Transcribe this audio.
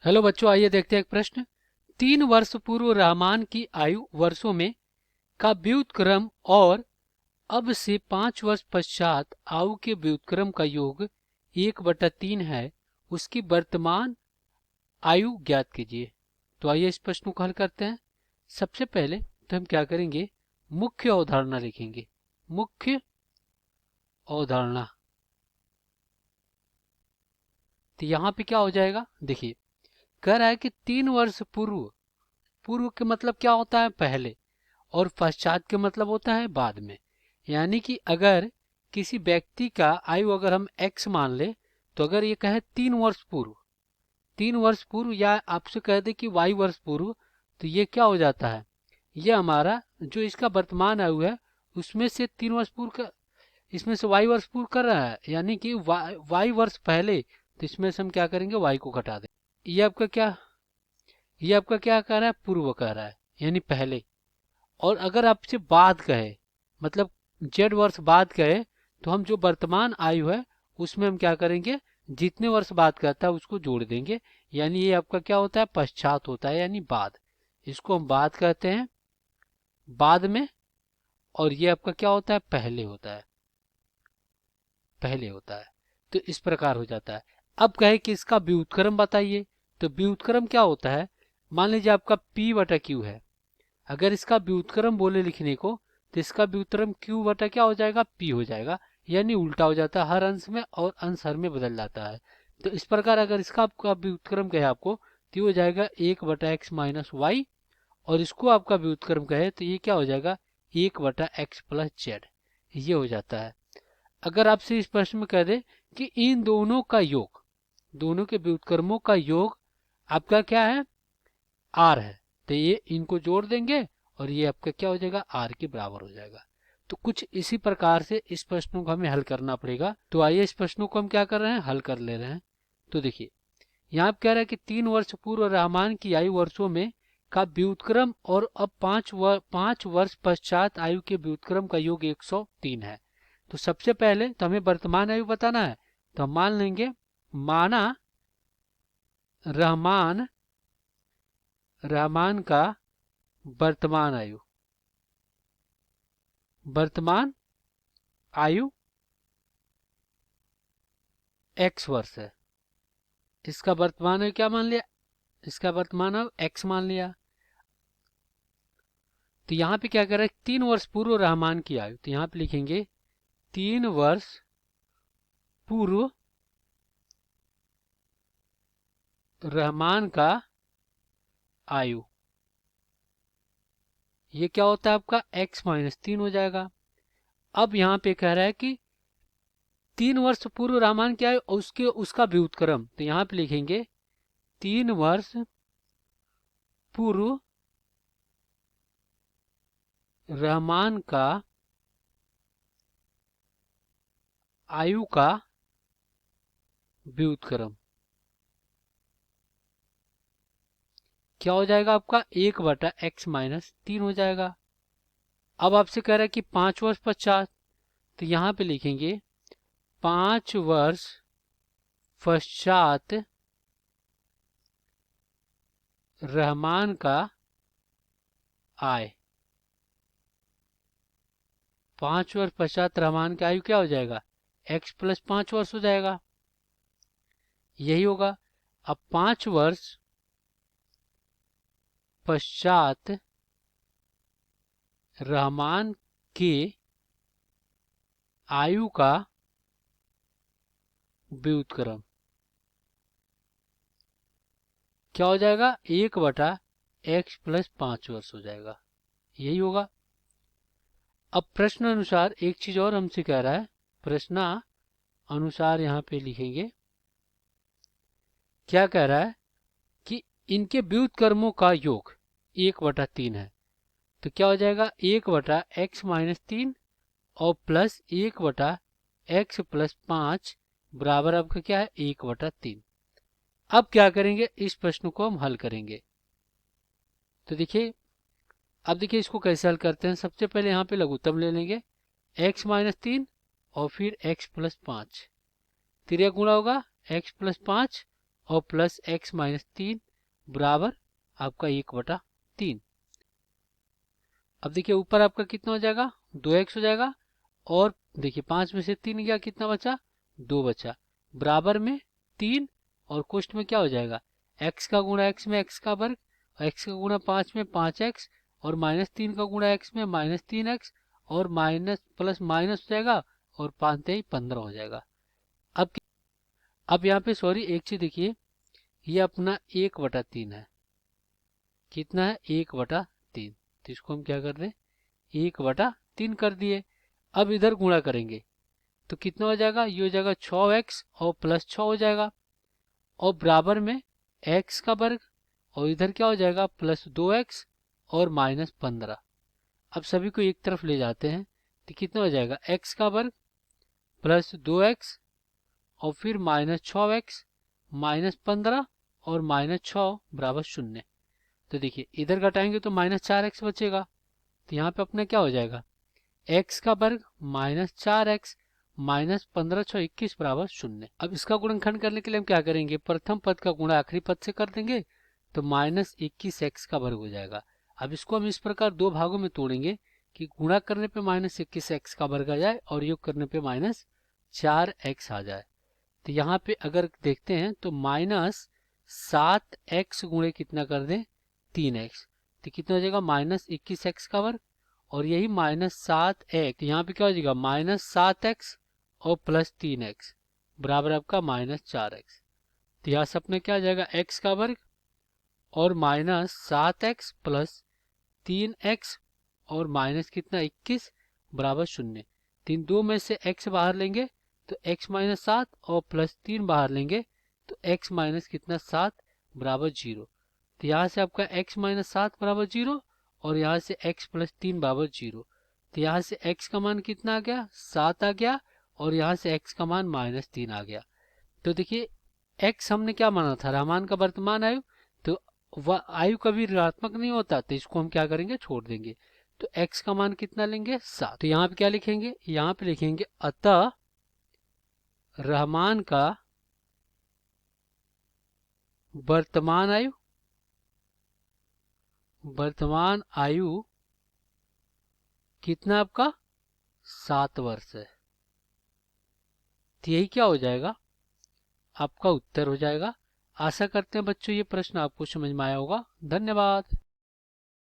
Hello बच्चों, आइए देखते हैं एक प्रश्न। 3 वर्ष पूर्व रहमान की आयु वर्षों में का व्युत्क्रम और अब से 5 वर्ष पश्चात आयु के व्युत्क्रम का योग 1/3 है। उसकी वर्तमान आयु ज्ञात कीजिए। तो आइए इस प्रश्न को हल करते हैं। सबसे पहले तो हम क्या करेंगे, मुख्य अवधारणा लिखेंगे। मुख्य अवधारणा, तो यहाँ पे क्या हो जाएगा, देखिए कह रहा है कि 3 वर्ष पूर्व। पूर्व के मतलब क्या होता है, पहले, और पश्चात के मतलब होता है बाद में। यानी कि अगर किसी व्यक्ति का आयु अगर हम x मान ले, तो अगर ये कहे 3 वर्ष पूर्व, 3 वर्ष पूर्व, या आपसे कह दे कि y वर्ष पूर्व, तो ये क्या हो जाता है, ये हमारा जो इसका वर्तमान आयु है उसमें से 3 वर्ष पूर्व का, इसमें से y वर्ष पूर्व कर रहा है, यानी कि y वर्ष पहले, तो इसमें से हम क्या करेंगे, y को घटा दें। ये आपका क्या कह रहा है, पूर्व कह रहा है, यानी पहले। और अगर आपसे बाद कहे, मतलब जेड वर्ष बाद कहे, तो हम जो वर्तमान आयु है उसमें हम क्या करेंगे, जितने वर्ष बाद कहता है उसको जोड़ देंगे। यानी ये आपका क्या होता है, पश्चात होता है, यानी बाद। इसको हम बाद कहते हैं, बाद में। और ये आपका क्या होता है, पहले होता है, पहले होता है। तो इस प्रकार हो जाता है। अब कहे कि इसका व्युत्क्रम बताइए, तो व्युत्क्रम क्या होता है, मान लीजिए आपका P/Q है। अगर इसका व्युत्क्रम बोले लिखने को, तो इसका व्युत्क्रम Q बटा क्या हो जाएगा, P हो जाएगा। यानी उल्टा हो जाता है, हर अंश में और अंश हर में बदल जाता है। तो इस प्रकार अगर इसका आपका व्युत्क्रम कहे आपको, तो ये हो जाएगा 1/x-y। और इसको आपका व्युत्क्रम कहे तो ये क्या हो जाएगा, 1/x+z। ये हो जाता है। अगर आपसे इस प्रश्न में कह दे कि इन दोनों का योग, दोनों के व्युत्क्रमों का योग आपका क्या है, आर है, तो ये इनको जोड़ देंगे और ये आपका क्या हो जाएगा, आर के बराबर हो जाएगा। तो कुछ इसी प्रकार से इस प्रश्नों को हमें हल करना पड़ेगा। तो आइए इस प्रश्नों को हम क्या कर रहे हैं, हल कर ले रहे हैं। तो देखिए यहाँ पे कह रहा है कि 3 वर्ष पूर्व रहमान की आयु वर्षों में का व्युत्क्रम और अब 5 वर्ष पश्चात आयु के व्युत्क्रम का योग 103 है। तो सबसे पहले तो हमें वर्तमान आयु बताना है। तो हम मान लेंगे, माना रहमान का वर्तमान आयु, वर्तमान आयु x वर्ष है। इसका वर्तमान आयु क्या मान लिया, इसका वर्तमान आयु x मान लिया। तो यहाँ पे क्या कर रहा है, 3 वर्ष पूर्व रहमान की आयु, तो यहाँ पे लिखेंगे 3 वर्ष पूर्व रहमान का आयु। ये क्या होता है आपका, x-3 हो जाएगा। अब यहाँ पे कह रहा है कि 3 वर्ष पूर्व रहमान की आयु उसके उसका व्युत्क्रम, तो यहाँ पे लिखेंगे 3 वर्ष पूर्व रहमान का आयु का व्युत्क्रम क्या हो जाएगा आपका, 1/x-3 हो जाएगा। अब आपसे कह रहा है कि 5 वर्ष पश्चात, तो यहाँ पे लिखेंगे 5 वर्ष पश्चात रहमान का आय। 5 वर्ष पश्चात रहमान की आयु क्या हो जाएगा, x+5 वर्ष हो जाएगा, यही होगा। अब 5 वर्ष पश्चात रहमान के आयु का व्युत्क्रम क्या हो जाएगा, 1/x+5 वर्ष हो जाएगा, यही होगा। अब प्रश्न अनुसार एक चीज और हमसे कह रहा है, प्रश्न अनुसार यहाँ पे लिखेंगे, क्या कह रहा है कि इनके व्युत्क्रमों का योग 1/3 है। तो क्या हो जाएगा, 1/x-3 और प्लस 1/x+5 बराबर आपका क्या है, 1/3। अब क्या करेंगे, इस प्रश्न को हम हल करेंगे। तो देखिए, अब देखिए इसको कैसे हल करते हैं। सबसे पहले यहाँ पे लघुत्तम ले लेंगे, x-3 और फिर x+5, तिर्यक गुणा होगा x+5 और प्लस x माइनस 3 बराबर आपका 1/3। अब देखिए ऊपर आपका कितना हो जाएगा, 2x हो जाएगा, और देखिए 5 में से 3 गया, कितना बचा, 2 बचा, बराबर में 3, और कोष्ठ में क्या हो जाएगा, x का गुणा x में x का वर्ग, x का गुणा 5 में 5x, और माइनस 3 का गुणा x में माइनस 3x, और माइनस प्लस माइनस हो जाएगा, और 5 ही 15 हो जाएगा। अब यहाँ पे सॉरी एक चीज देखिए, ये अपना 1/3 है, कितना है, 1/3, तो इसको हम क्या कर रहे हैं, 1/3 कर दिए। अब इधर गुणा करेंगे तो कितना हो जाएगा, ये हो जाएगा 6x और प्लस 6 हो जाएगा, और बराबर में x का वर्ग, और इधर क्या हो जाएगा, प्लस 2x और माइनस 15। अब सभी को एक तरफ ले जाते हैं तो कितना हो जाएगा, x का वर्ग प्लस 2x और फिर माइनस 6x माइनस 15 और माइनस 6 बराबर 0। तो देखिए इधर घटाएंगे तो माइनस 4x बचेगा, तो यहाँ पे अपना क्या हो जाएगा, x का वर्ग माइनस 4x माइनस 15 6 21 बराबर 0। अब इसका गुणनखंड करने के लिए हम क्या करेंगे, प्रथम पद का गुणा आखिरी पद से कर देंगे, तो माइनस 21x का वर्ग हो जाएगा। अब इसको हम इस प्रकार दो भागों में तोड़ेंगे कि गुणा करने पे माइनस 21x का वर्ग आ जाए और योग करने पे माइनस 4x आ जाए। तो यहाँ पे अगर देखते हैं तो माइनस 7x गुणे कितना कर दें, 3x, तो कितना हो जाएगा, माइनस 21x का वर्ग, और यही माइनस 7x, यहाँ पे क्या हो जाएगा, माइनस 7x और प्लस 3x बराबर आपका माइनस 4x। तो यहाँ से अपने क्या आ जाएगा, x का वर्ग और माइनस 7x प्लस 3x और माइनस कितना 21 बराबर 0। तीन दो में से x बाहर लेंगे तो x माइनस 7 और प्लस 3 बाहर लेंगे तो x माइनस कितना 7 बराबर 0। तो यहाँ से आपका x माइनस 7 बराबर 0 और यहाँ से x प्लस 3 बराबर 0। तो यहाँ से x का मान कितना आ गया, 7 आ गया, और यहाँ से x का मान माइनस 3 आ गया। तो देखिए x हमने क्या माना था, रहमान का वर्तमान आयु, तो वह आयु कभी ऋणात्मक नहीं होता, तो इसको हम क्या करेंगे, छोड़ देंगे। तो x का मान कितना लेंगे, 7। तो यहाँ पे क्या लिखेंगे, यहाँ पे लिखेंगे अतः रहमान का वर्तमान आयु कितना आपका, 7 वर्ष है। तो यही क्या हो जाएगा, आपका उत्तर हो जाएगा। आशा करते हैं बच्चों ये प्रश्न आपको समझ में आया होगा। धन्यवाद।